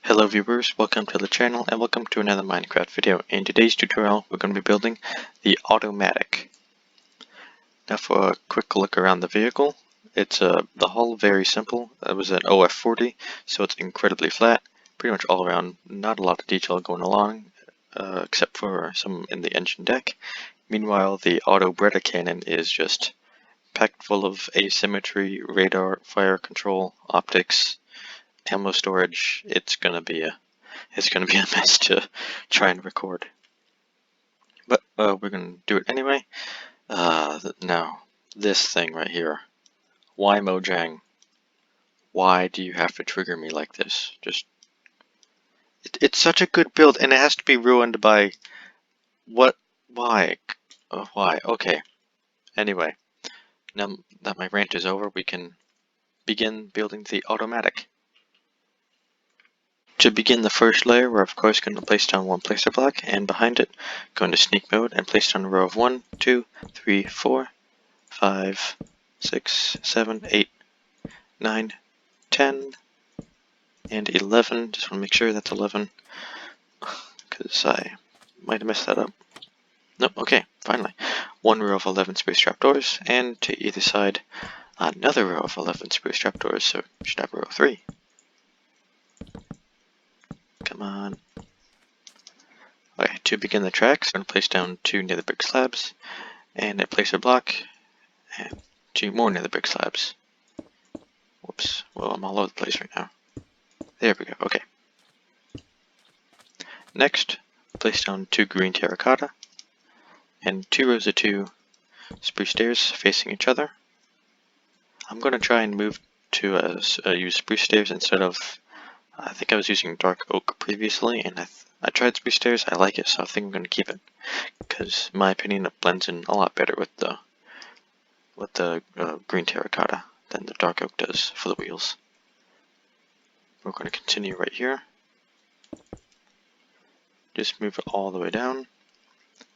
Hello viewers, welcome to the channel and welcome to another Minecraft video. In today's tutorial we're going to be building the Otomatic. Now for a quick look around the vehicle, it's the hull very simple. It was an OF40, so it's incredibly flat, pretty much all around, not a lot of detail going along, except for some in the engine deck. Meanwhile the Otobreda cannon is just packed full of asymmetry, radar, fire control, optics, ammo storage. It's gonna be a mess to try and record, but we're gonna do it anyway. Now this thing right here, why Mojang? Why do you have to trigger me like this? It's such a good build and it has to be ruined by what? Why? Why? Okay. Anyway, now that my rant is over, we can begin building the Otomatic. To begin the first layer, we're of course going to place down one placer block, and behind it, go into sneak mode and place down a row of 1, 2, 3, 4, 5, 6, 7, 8, 9, 10, and 11. Just want to make sure that's 11, because I might have messed that up. Nope, okay, finally. One row of 11 spruce trapdoors, and to either side, another row of 11 spruce trapdoors, so we should have a row 3. Come on. Okay, to begin the tracks, I'm going to place down 2 nether brick slabs, and a placer block, and 2 more nether brick slabs. Whoops, well, I'm all over the place right now. There we go, okay. Next, place down 2 green terracotta, and 2 rows of 2 spruce stairs facing each other. I'm going to try and move to use spruce stairs instead of, I think I was using dark oak previously, and I tried spruce stairs, I like it, so I think I'm going to keep it, because in my opinion it blends in a lot better with the green terracotta than the dark oak does for the wheels. We're going to continue right here. Just move it all the way down,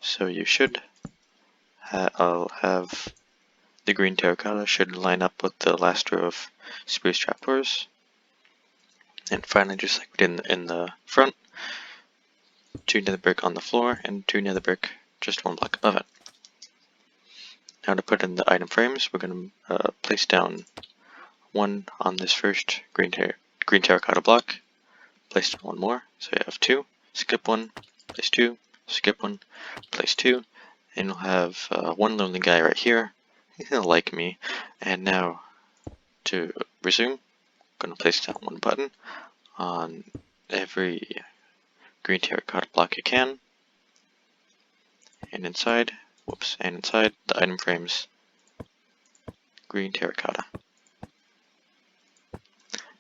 so you should have the green terracotta should line up with the last row of spruce trapdoors. And finally, just like we did in the front, 2 nether brick on the floor and 2 nether brick just 1 block above it. Now to put in the item frames, we're going to place down 1 on this first green terracotta block, place down 1 more, so you have 2, skip 1, place 2, skip 1, place 2, and you'll have 1 lonely guy right here. He'll like me. And now to resume, I'm going to place down 1 button on every green terracotta block you can, and inside the item frames, green terracotta.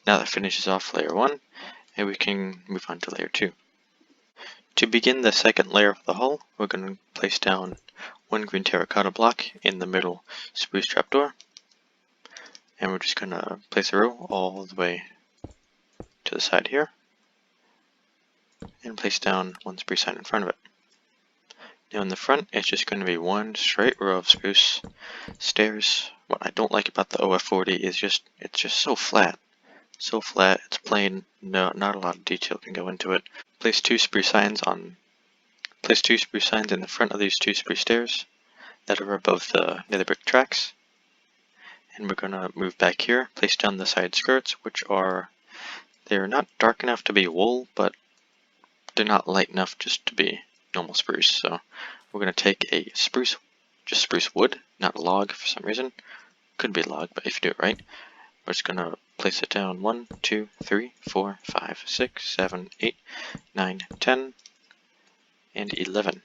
Now that finishes off layer 1, and we can move on to layer 2. To begin the second layer of the hull, we're going to place down 1 green terracotta block in the middle spruce trapdoor, and we're just going to place a row all the way to the side here, and place down 1 spruce sign in front of it. Now in the front, it's just going to be 1 straight row of spruce stairs. What I don't like about the OF40 is it's just so flat. So flat, it's plain, not a lot of detail can go into it. Place 2 spruce signs in the front of these 2 spruce stairs that are above the nether brick tracks. And we're going to move back here, place down the side skirts, which they're not dark enough to be wool, but they're not light enough just to be normal spruce. So we're going to take a spruce wood, not a log for some reason. Could be a log, but if you do it right, we're just going to place it down 1, 2, 3, 4, 5, 6, 7, 8, 9, 10, and 11.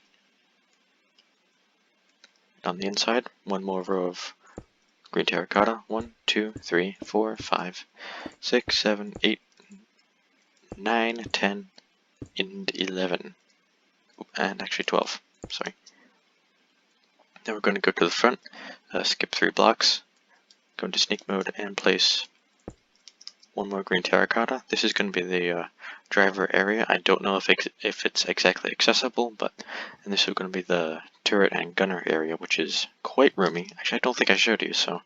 And on the inside, 1 more row of green terracotta, 1, 2, 3, 4, 5, 6, 7, 8, 9, 10, and 11. And actually 12, sorry. Now we're going to go to the front, skip 3 blocks, go into sneak mode and place 1 more green terracotta. This is going to be the driver area. I don't know if it's exactly accessible, but and this is going to be the turret and gunner area, which is quite roomy. Actually, I don't think I showed you, so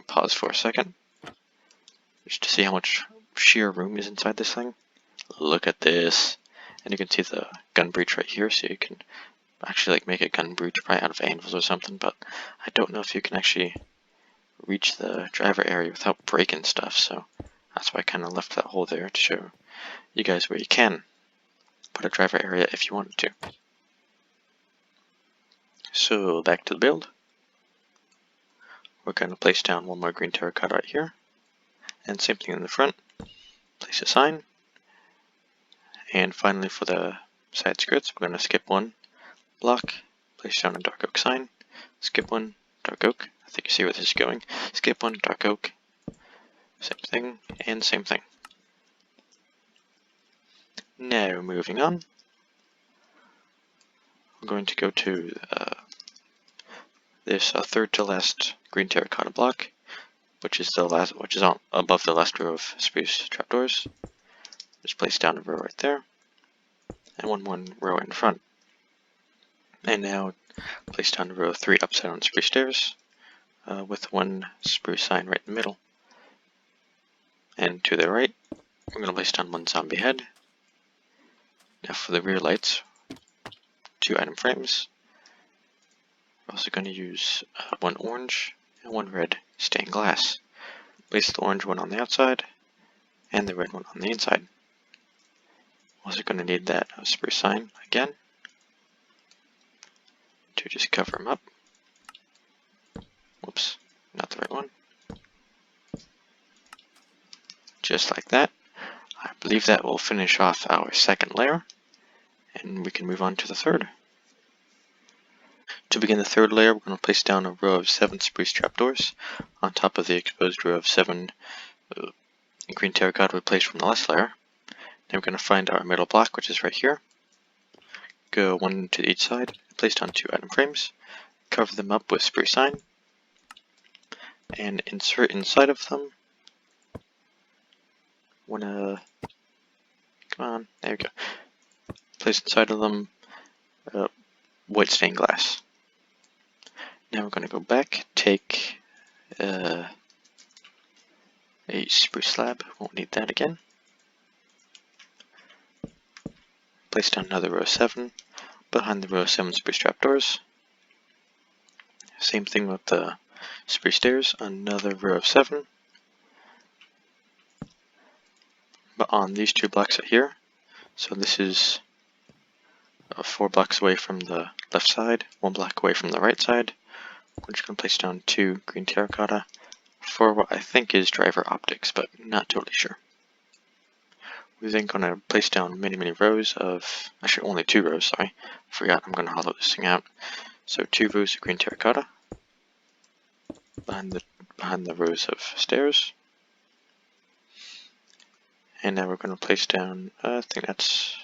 pause for a second just to see how much sheer room is inside this thing. Look at this, and you can see the gun breech right here, so you can actually like make a gun breech probably out of anvils or something, but I don't know if you can actually reach the driver area without breaking stuff, so that's why I kind of left that hole there to show you guys where you can put a driver area if you wanted to. So back to the build. We're going to place down one more green terracotta right here, and same thing in the front. Place a sign, and finally for the side skirts, we're going to skip one block, place down a dark oak sign, skip one, dark oak. I think you see where this is going. Skip one, dark oak, same thing, and same thing. Now moving on, we're going to go to this third to last green terracotta block, which is above the last row of spruce trapdoors. Just place down a row right there, and one row in front. And now place down a row of 3 upside down spruce stairs, with one spruce sign right in the middle. And to the right, we're going to place down 1 zombie head. Now for the rear lights, 2 item frames. We're also going to use 1 orange and 1 red stained glass. Place the orange one on the outside and the red one on the inside. Also going to need that spruce sign again to just cover them up. Whoops, not the right one. Just like that. I believe that will finish off our second layer, and we can move on to the third. To begin the third layer, we're going to place down a row of 7 spruce trapdoors on top of the exposed row of 7 green terracotta we placed from the last layer. Then we're going to find our middle block, which is right here. Go 1 to each side, place down 2 item frames, cover them up with spruce sign, and insert inside of them. Come on, there we go. Place inside of them white stained glass. Now we're going to go back, take a spruce slab, won't need that again. Place down another row of 7 behind the row of 7 spruce trapdoors. Same thing with the spruce stairs, another row of 7. But on these 2 blocks right here, so this is 4 blocks away from the left side, 1 block away from the right side. We're just going to place down 2 green terracotta for what I think is driver optics, but not totally sure. We're then going to place down many rows of, actually only 2 rows, sorry, forgot I'm going to hollow this thing out. So 2 rows of green terracotta behind the rows of stairs. And now we're going to place down, I think that's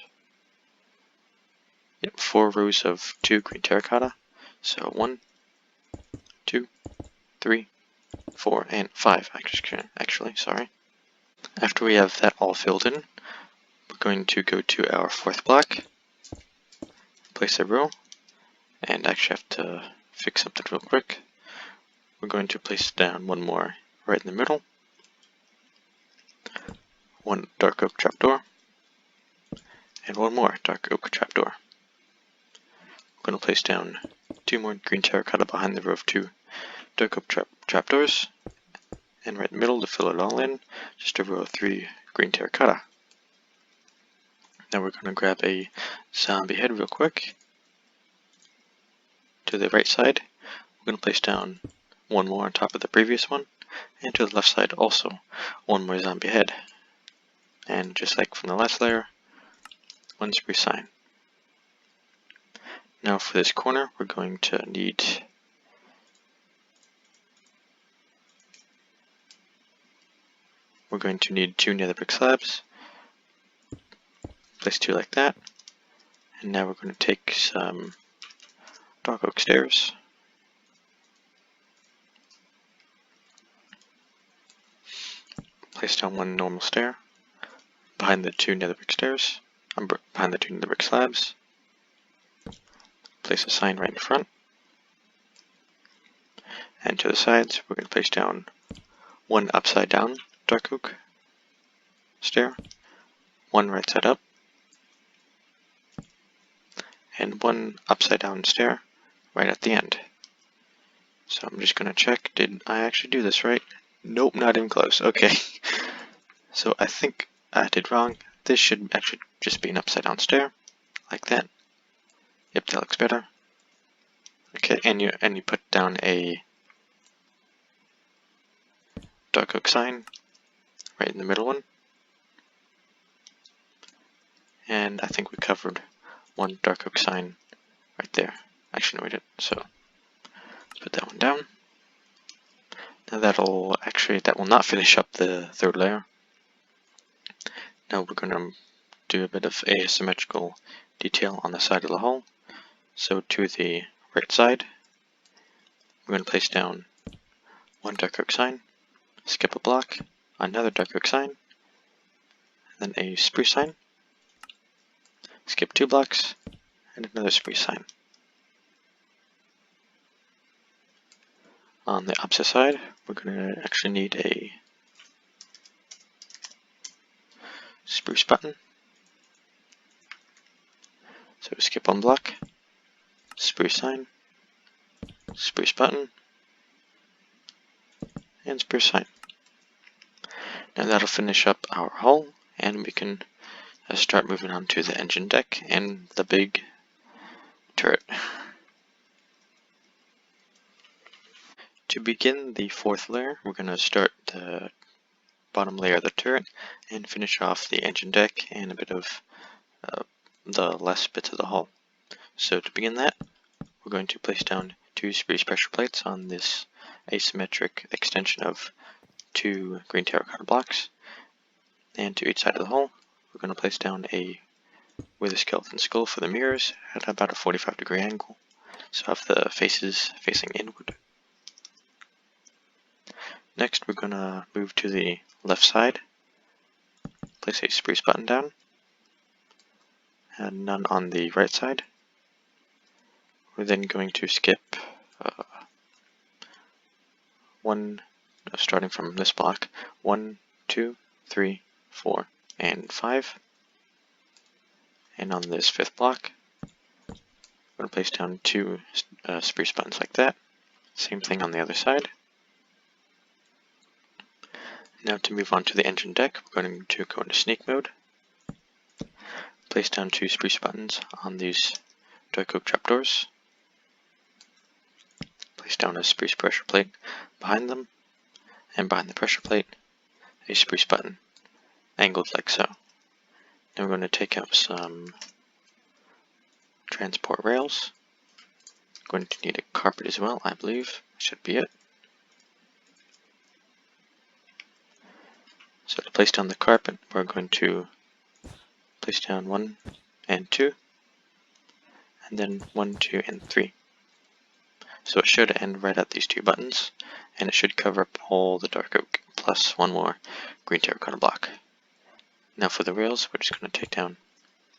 4 rows of 2 green terracotta. So 1, 2, 3, 4, and 5 actually, sorry. After we have that all filled in, we're going to go to our 4th block, place a row, and actually have to fix something real quick. We're going to place down 1 more right in the middle, 1 dark oak trapdoor, and 1 more dark oak trapdoor. We're going to place down 2 more green terracotta behind the row of 2 dark oak trapdoors, and right in the middle to fill it all in, just a row of 3 green terracotta. Now we're going to grab a zombie head real quick. To the right side, we're going to place down 1 more on top of the previous one, and to the left side also 1 more zombie head. And just like from the last layer, 1 spruce sign. Now for this corner, we're going to need two nether brick slabs. Place 2 like that. And now we're going to take some dark oak stairs. Place down 1 normal stair. behind the two nether brick stairs, behind the two nether brick slabs. Place a sign right in front. And to the sides, we're going to place down one upside down dark oak stair, one right side up, and one upside down stair right at the end. So I'm just going to check, did I actually do this right? Nope, not even close. Okay. So I think I did wrong. This should actually just be an upside down stair, like that. Yep, that looks better. Okay, and you put down a dark oak sign right in the middle one. And I think we covered one dark oak sign right there. Actually, no, we didn't. So let's put that one down. Now that will not finish up the third layer. Now we're going to do a bit of asymmetrical detail on the side of the hull. So to the right side, we're going to place down one dark oak sign, skip a block, another dark oak sign, and then a spruce sign, skip 2 blocks, and another spruce sign. On the opposite side, we're going to actually need a spruce button. So skip 1 block, spruce sign, spruce button, and spruce sign. Now that'll finish up our hull, and we can start moving on to the engine deck and the big turret. To begin the fourth layer, we're going to start the bottom layer of the turret and finish off the engine deck and a bit of the last bits of the hull. So to begin that, we're going to place down 2 spruce pressure plates on this asymmetric extension of 2 green terracotta blocks, and to each side of the hull we're going to place down a wither skeleton skull for the mirrors at about a 45-degree angle, so have the faces facing inward. Next we're going to move to the left side, place a spruce button down, and none on the right side. We're then going to skip starting from this block, 1, 2, 3, 4, and 5. And on this 5th block, I'm going to place down 2 spruce buttons like that. Same thing on the other side. Now to move on to the engine deck, we're going to go into sneak mode. Place down 2 spruce buttons on these dark oak trapdoors. Place down a spruce pressure plate behind them, and behind the pressure plate, a spruce button, angled like so. Now we're going to take out some transport rails. Going to need a carpet as well, I believe. Should be it. So to place down the carpet, we're going to place down 1 and 2, and then 1, 2, and 3. So it should end right at these 2 buttons, and it should cover up all the dark oak plus 1 more green terracotta block. Now for the rails, we're just going to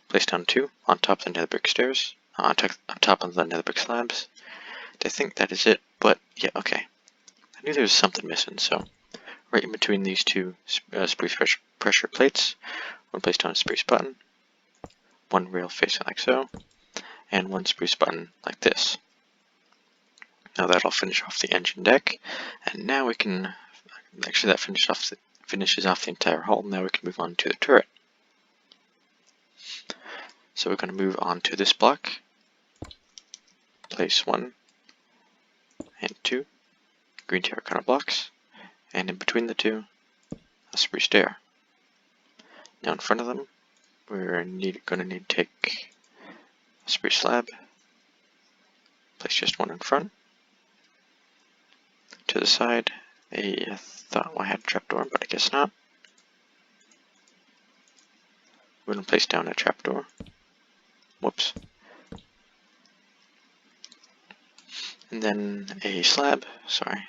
place down 2 on top of the nether brick stairs, on top of the nether brick slabs. I think that is it, but yeah, okay. I knew there was something missing, so right in between these 2 spruce pressure plates, we're going to place down a spruce button, 1 rail facing like so, and 1 spruce button like this. Now that'll finish off the engine deck, and now we can, actually that finishes off the entire hull. Now we can move on to the turret. So we're going to move on to this block, place 1 and 2 green terracotta blocks, and in between the 2, a spruce stair. Now in front of them, we're going to need to take a spruce slab, place just 1 in front. To the side, I thought I had a trapdoor, but I guess not. We're going to place down a trapdoor. Whoops. And then a slab, sorry.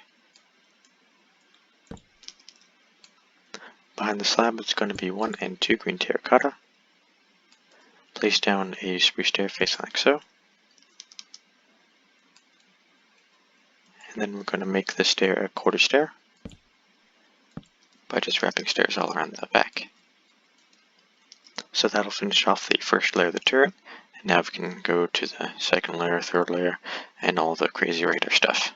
Behind behind the slab, it's going to be 1 and 2 green terracotta. Place down a spruce stair facing like so. And then we're going to make the stair a quarter stair by just wrapping stairs all around the back. So that'll finish off the first layer of the turret. And now we can go to the second layer, third layer, and all the crazy radar stuff.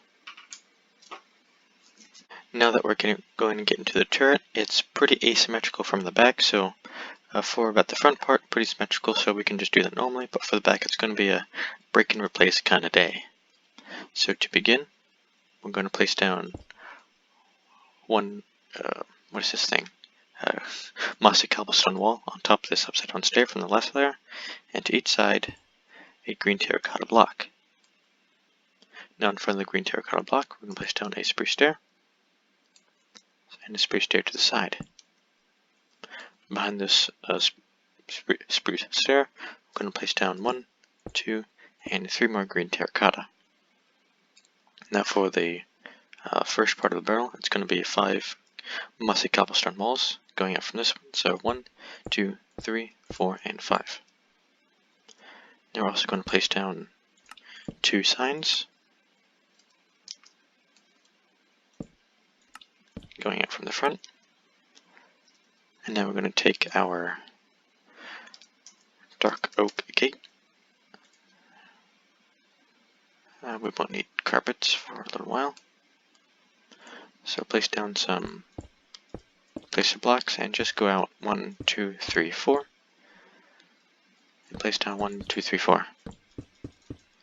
Now that we're going to get into the turret, it's pretty asymmetrical from the back, so for about the front part, pretty symmetrical, so we can just do that normally, but for the back it's going to be a break and replace kind of day. So to begin, we're going to place down one, what is this thing? Mossy cobblestone wall on top of this upside down stair from the last layer, and to each side, a green terracotta block. Now in front of the green terracotta block, we're going to place down a spruce stair, and a spruce stair to the side. Behind this spruce stair, we're going to place down 1, 2, and 3 more green terracotta. Now for the first part of the barrel, it's going to be 5 mossy cobblestone walls going up from this one. So 1, 2, 3, 4, and 5. Now we're also going to place down 2 signs going up from the front. And now we're going to take our dark oak gate. We won't need carpets for a little while. So place down some placer blocks and just go out 1, 2, 3, 4. And place down 1, 2, 3, 4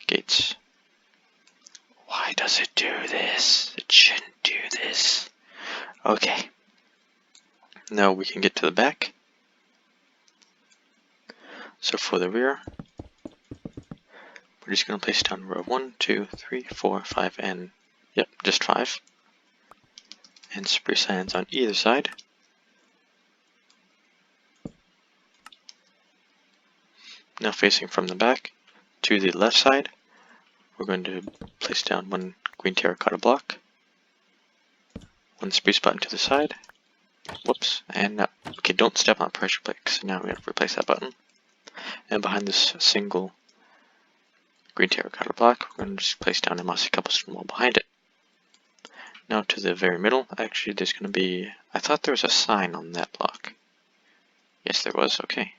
gates. Why does it do this? It shouldn't do this. Okay. Now we can get to the back. So for the rear, we're just going to place down row 1, 2, 3, 4, 5, and yep, just 5. And spruce signs on either side. Now facing from the back to the left side, we're going to place down 1 green terracotta block, 1 spruce button to the side. Whoops, and okay, don't step on pressure plate, because now we have to replace that button. And behind this single green terracotta block, we're going to just place down a mossy cobblestone wall behind it. Now to the very middle, actually there's going to be, I thought there was a sign on that block. Yes, there was, okay.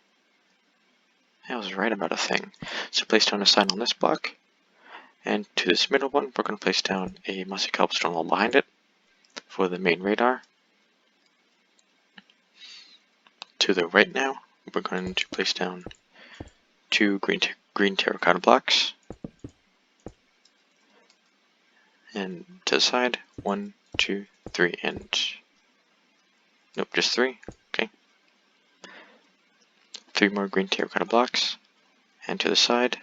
I was right about a thing. So place down a sign on this block, and to this middle one, we're going to place down a mossy cobblestone wall behind it for the main radar. To the right now, we're going to place down 2 green terracotta blocks. And to the side, 1, 2, 3, and nope, just 3. Okay. 3 more green terracotta blocks. And to the side,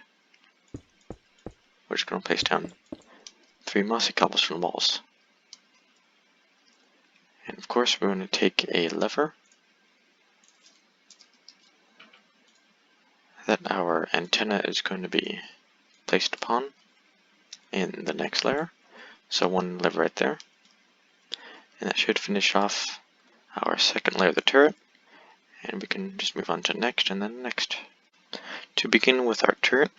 we're just going to place down 3 mossy cobblestone walls. And of course, we're going to take a lever that our antenna is going to be placed upon in the next layer. So 1 lever right there. And that should finish off our second layer of the turret. And we can just move on to next and then next. To begin with our turret,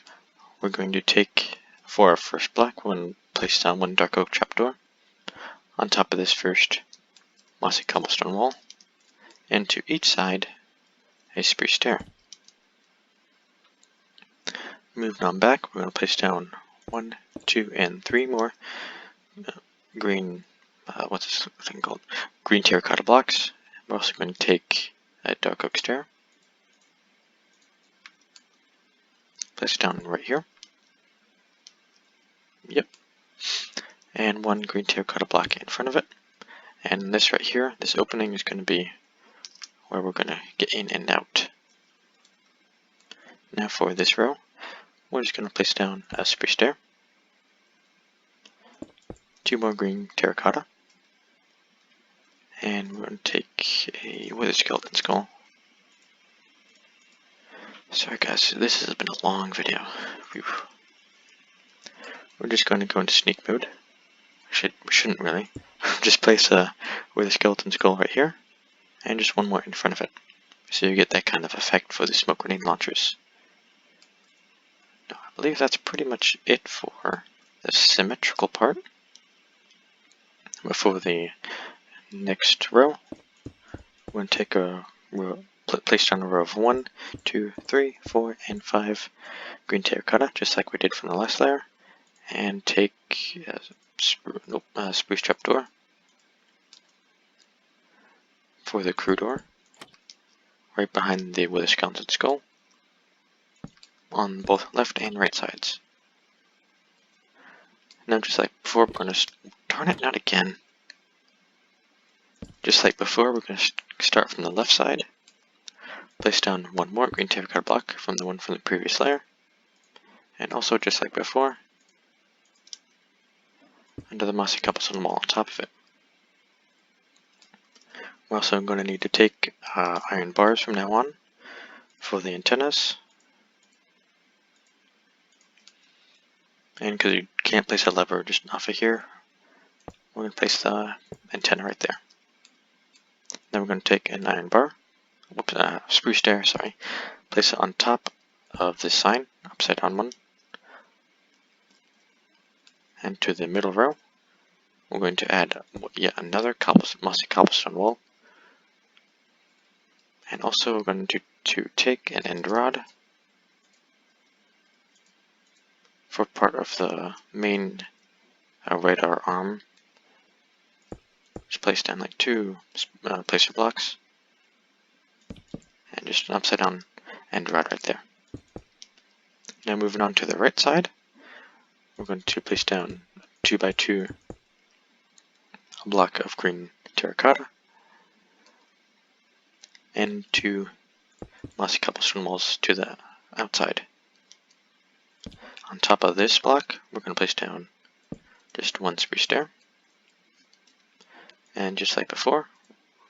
we're going to take, for our first block, we're going to place down 1 dark oak trapdoor on top of this first mossy cobblestone wall. And to each side, a spruce stair. Moving on back, we're going to place down 1, 2, and 3 more green, what's this thing called? Green terracotta blocks. We're also going to take a dark oak stair. Place it down right here. Yep. And 1 green terracotta block in front of it. And this right here, this opening is going to be where we're going to get in and out. Now for this row, we're just going to place down a spruce stair, 2 more green terracotta, and we're going to take a wither skeleton skull. Sorry guys, this has been a long video. Whew. We're just going to go into sneak mode. We shouldn't really. Just place a wither skeleton skull right here, and just one more in front of it. So you get that kind of effect for the smoke grenade launchers. Now, I believe that's pretty much it for the symmetrical part. But for the next row, we're going to take a row, place down a row of 1, 2, 3, 4, and 5 green terracotta, just like we did from the last layer, and take spruce trapdoor for the crew door, right behind the wither skeleton skull, on both left and right sides. Now, just like before, we're going to darn it, not again. Just like before, we're going to start from the left side, place down one more green terracotta block from the one from the previous layer, and also just like before, another mossy cobblestone wall on top of it. We're also going to need to take iron bars from now on for the antennas. And because you can't place a lever just off of here, we're going to place the antenna right there. Then we're going to take an iron bar, spruce stair, sorry, place it on top of this sign, upside down one. And to the middle row, we're going to add yet another mossy cobblestone wall. And also we're going to take an end rod for part of the main radar arm. Just place down like 2 placer blocks, and just an upside down end rod right there. Now moving on to the right side, we're going to place down 2 by 2 a block of green terracotta, and 2 mossy cobblestone walls to the outside. On top of this block, we're going to place down just 1 spruce stair. And just like before,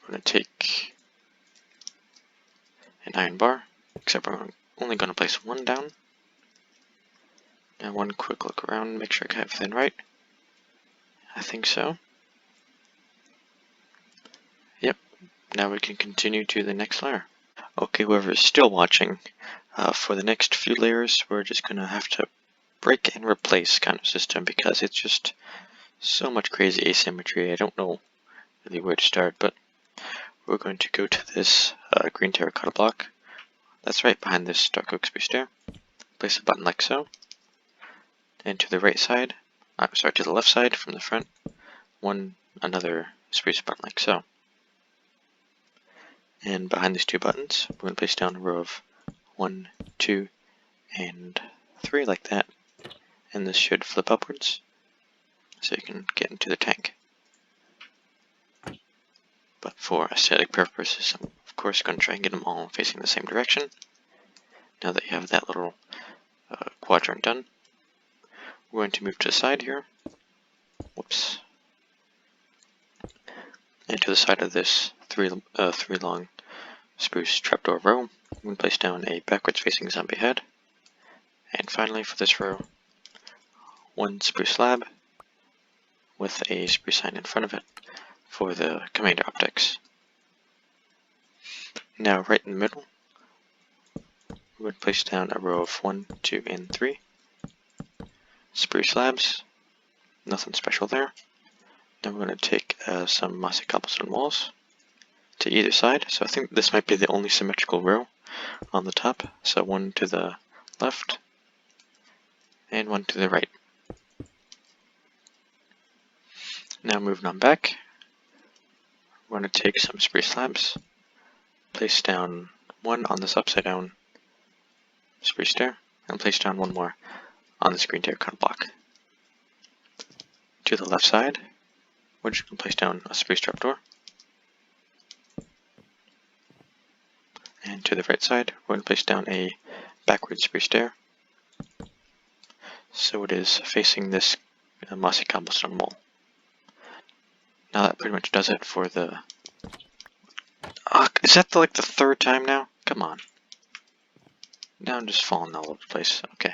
we're going to take an iron bar, except we're only going to place 1 down. Now one quick look around, make sure I got everything right. I think so. Yep, now we can continue to the next layer. Okay, whoever is still watching, for the next few layers, we're just going to have to break and replace kind of system, because it's just so much crazy asymmetry. I don't know really where to start, but we're going to go to this green terracotta block that's right behind this dark oak spruce stair. Place a button like so, and to the right side, to the left side from the front, another spruce button like so. And behind these 2 buttons, we're going to place down a row of 1, 2, and 3 like that, and this should flip upwards so you can get into the tank. But for aesthetic purposes, I'm of course going to try and get them all facing the same direction. Now that you have that little quadrant done, we're going to move to the side here. Whoops. And to the side of this 3 long spruce trapdoor row, we're going to place down a backwards facing zombie head. And finally for this row, 1 spruce slab with a spruce sign in front of it for the commander optics. Now right in the middle, we would place down a row of 1, 2, and 3 spruce slabs. Nothing special there. Now we're going to take some mossy cobblestone walls to either side. So I think this might be the only symmetrical row on the top. So 1 to the left and 1 to the right. Now moving on back, we're going to take some spruce slabs, place down 1 on this upside down spruce stair, and place down 1 more on this green terracotta block. To the left side, we're just going to place down a spruce trapdoor. And to the right side, we're going to place down a backward spruce stair, so it is facing this mossy cobblestone wall. Now that pretty much does it for the... is that like the 3rd time now? Come on. Now I'm just falling all over the place. Okay.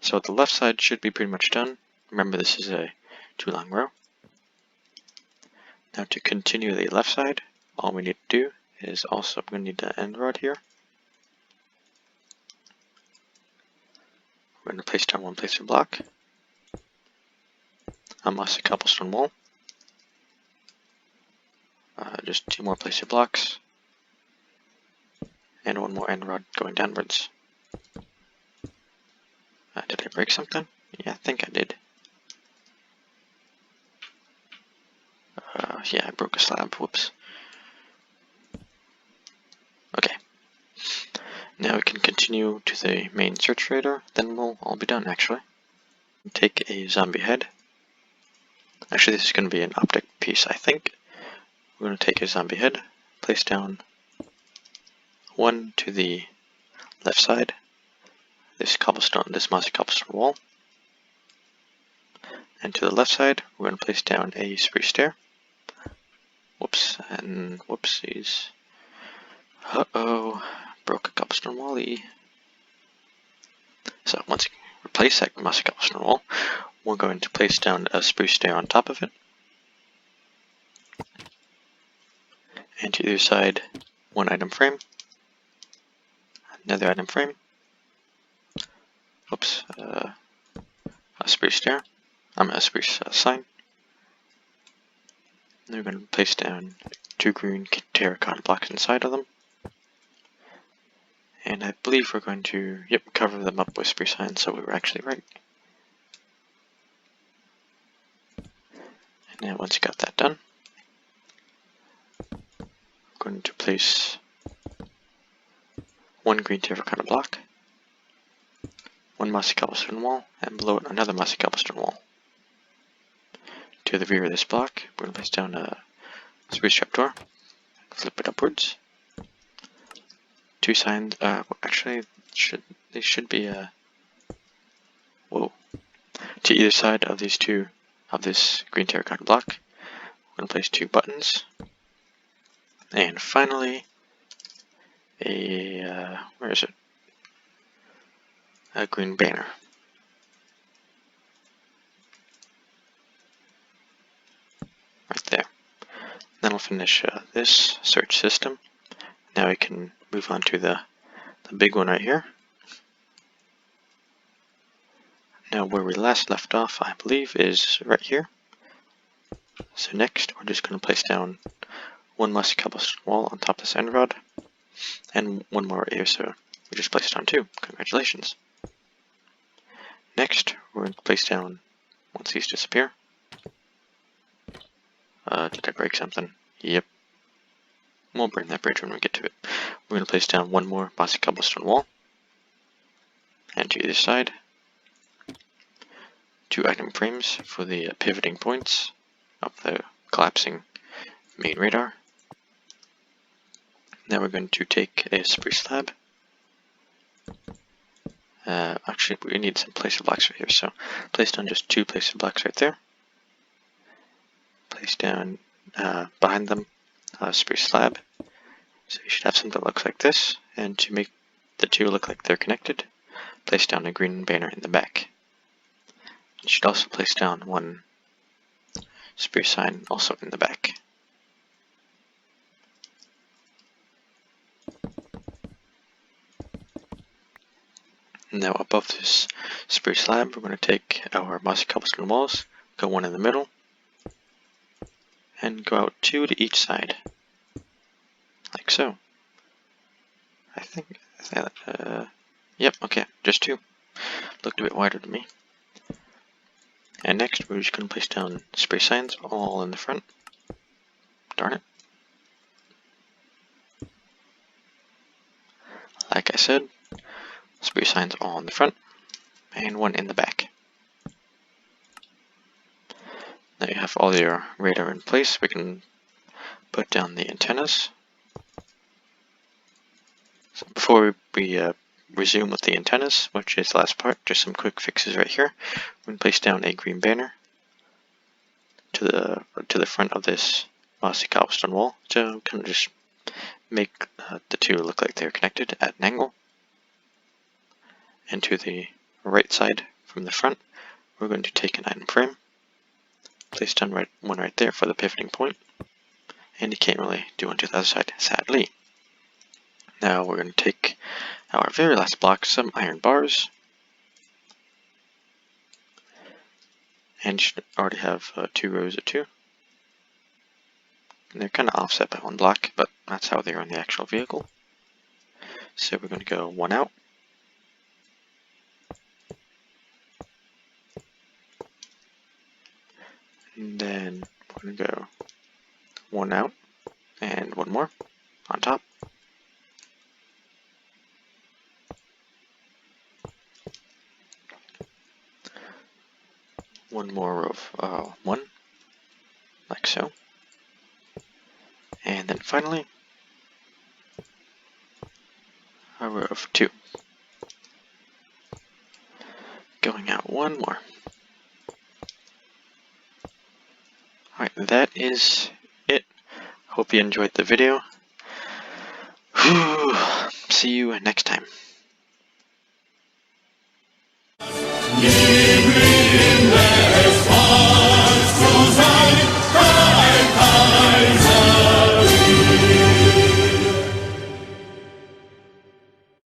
So the left side should be pretty much done. Remember, this is a 2 long row. Now to continue the left side, all we need to do is also I'm going to need the end rod here. We're going to place down one placer block, a mossy cobblestone wall, just two more placer blocks, and one more end rod going downwards. Did I break something? Yeah, I think I did. Yeah, I broke a slab. Whoops. Okay. Now we can continue to the main search radar, then we'll all be done actually. Take a zombie head. Actually, this is going to be an optic piece, I think. We're going to take a zombie head, place down one to the left side, this mossy cobblestone wall, and to the left side, we're going to place down a spruce stair. Whoops, and whoopsies. Uh-oh, broke a cobblestone wall-y. So once you replace that mossy cobblestone wall, we're going to place down a spruce stair on top of it. And to either side, one item frame, another item frame, whoops, a spruce stair, a spruce sign. And we're going to place down two green terracotta blocks inside of them. And I believe we're going to, cover them up with spruce signs, so we were actually right. And now once you got that done, we're going to place one green terracotta block, one mossy cobblestone wall, and below it another mossy cobblestone wall. To the rear of this block, we're going to place down a spruce trapdoor, flip it upwards. Two signs, actually, they should be, whoa. To either side of these two, of this green terracotta block, we're going to place two buttons. And finally, where is it? A green banner. Right there. Then I'll finish this search system. Now we can move on to the big one right here. Now where we last left off, I believe, is right here. So next, we're just going to place down one mossy cobblestone wall on top of this end rod, and one more right here, so we just placed down two. Congratulations. Next, we're going to place down, once these disappear. Did I break something? Yep. We'll burn that bridge when we get to it. We're going to place down one more mossy cobblestone wall, and to either side, two item frames for the pivoting points of the collapsing main radar. Now we're going to take a spruce slab. Actually, we need some placer blocks right here, so place down just two placer blocks right there. Place down behind them a spruce slab. So you should have something that looks like this, and to make the two look like they're connected, place down a green banner in the back. You should also place down one spruce sign also in the back. Now above this spruce slab, we're going to take our mossy cobblestone walls, go one in the middle, and go out two to each side, like so. I think yep, okay, just two. Looked a bit wider to me. And next, we're just going to place down spruce signs all in the front. Darn it. Like I said, spruce signs all in the front, and one in the back. Now you have all your radar in place. We can put down the antennas. So before we resume with the antennas, which is the last part, just some quick fixes right here. We're going to place down a green banner to the front of this mossy cobblestone wall to kind of just make the two look like they're connected at an angle. And to the right side from the front, we're going to take an item frame, place down one right there for the pivoting point. And you can't really do one to the other side, sadly. Now we're going to take our very last block, some iron bars. And you should already have 2 rows of 2. And they're kind of offset by 1 block, but that's how they are on the actual vehicle. So we're going to go 1 out. And then we're going to go 1 out and 1 more on top. One more row of 1, like so. And then finally, a row of 2. Going out 1 more. Alright, that is it. Hope you enjoyed the video. See you next time. Give me